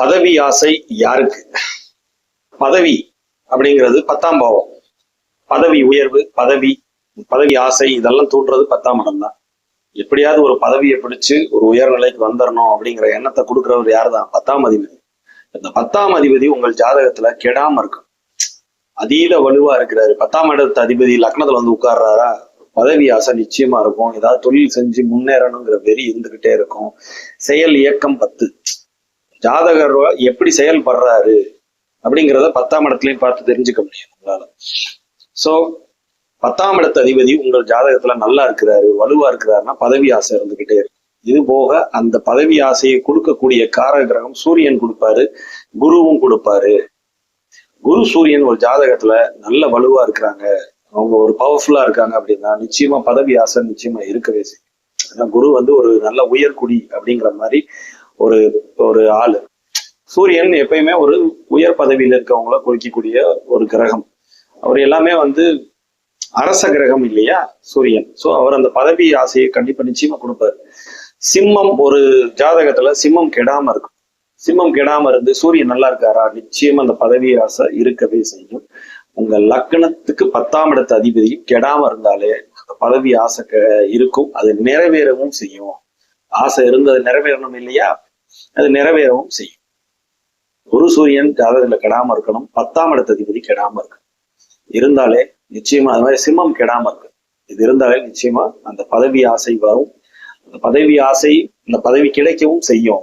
பதவி ஆசை யாருக்கு? பதவி அப்படிங்கிறது 10ஆம் பாவம். பதவி உயர்வு, பதவி ஆசை இதெல்லாம் தூண்டுறது 10ஆம் இடம் தான். எப்படியாவது ஒரு பதவியை பிடிச்சு ஒரு உயர்நிலைக்கு வந்துடணும் அப்படிங்கிற எண்ணத்தை கொடுக்குறவர் யார் தான்? 10ஆம் அதிபதி. இந்த 10ஆம் அதிபதி உங்கள் ஜாதகத்துல கெடாம இருக்கும். அதீத வலுவா இருக்கிறாரு. 10ஆம் இடத்து அதிபதி லக்னத்துல வந்து உட்கார்றாரா, பதவி ஆசை நிச்சயமா இருக்கும். ஏதாவது தொழில் செஞ்சு முன்னேறணுங்கிற வெறி இருந்துகிட்டே இருக்கும். செயல் இயக்கம் 10. ஜாதகர் எப்படி செயல்படுறாரு அப்படிங்கிறத 10ஆம் இடத்துலயும் பார்த்து தெரிஞ்சுக்க முடியும் உங்களால. சோ 10ஆம் இடத்து அதிபதி உங்கள் ஜாதகத்துல நல்லா இருக்கிறாரு, வலுவா இருக்கிறாருன்னா பதவி ஆசை இருந்துகிட்டே இருக்கு. இது போக அந்த பதவி ஆசையை கொடுக்கக்கூடிய காரக கிரகம் சூரியன் கொடுப்பாரு, குருவும் கொடுப்பாரு. குரு சூரியன் ஒரு ஜாதகத்துல நல்ல வலுவா இருக்கிறாங்க, அவங்க ஒரு பவர்ஃபுல்லா இருக்காங்க அப்படின்னா நிச்சயமா பதவி ஆசை நிச்சயமா இருக்கவே செய்யும். ஏன்னா குரு வந்து ஒரு நல்ல உயர்குடி அப்படிங்கிற மாதிரி ஒரு ஒரு ஆளு. சூரியன் எப்பயுமே ஒரு உயர் பதவியில இருக்கவங்கள குறிக்கக்கூடிய ஒரு கிரகம். அவர் எல்லாமே வந்து அரச கிரகம் இல்லையா சூரியன். சோ அவர் அந்த பதவி ஆசையை கண்டிப்பா நிச்சயமா கொடுப்பாரு. சிம்மம் ஒரு ஜாதகத்துல சிம்மம் கெடாம இருக்கும். சிம்மம் கெடாம இருந்து சூரியன் நல்லா இருக்காரா, நிச்சயமா அந்த பதவி ஆசை இருக்கவே செய்யும். உங்க லக்னத்துக்கு 10ஆம் இடத்து அதிபதி கெடாம இருந்தாலே அந்த பதவி ஆசை இருக்கும். அது நிறைவேறவும் செய்யும். ஆசை இருந்தது நிறைவேறணும் இல்லையா, அது நிறைவேறவும் செய்யும். குரு சூரியன் ஜாதகத்துல கெடாம இருக்கணும், 10ஆம் இடத்து அதிபதி கெடாம இருக்கணும். இருந்தாலே நிச்சயமா அது மாதிரி சிம்மம் கெடாம இருக்கு. இது இருந்தாலே நிச்சயமா அந்த பதவி ஆசை வரும். அந்த பதவி ஆசை, அந்த பதவி கிடைக்கவும் செய்யும்.